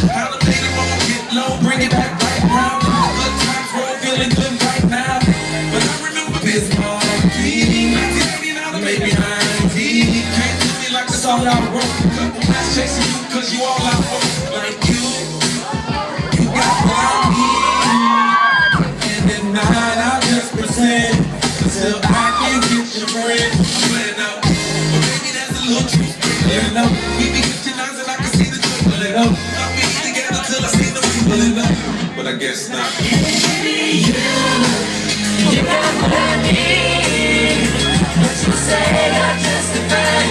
How to make it won't get low, bring it back right now. Good times roll, feeling good right now. But I remember this party, 1989 to maybe 90. Can't do me like it's all I wrote. Couple nights chasing you, cause you all I want. Like you got what I need. And at night I'll just pretend until I can get your friend. I'm playing out, but maybe there's a little truth. You know, we be good eyes and I can see the truth. Pull it up, I'll be together till I see them people in up. But I guess not. You got what I need. What you say, I justify.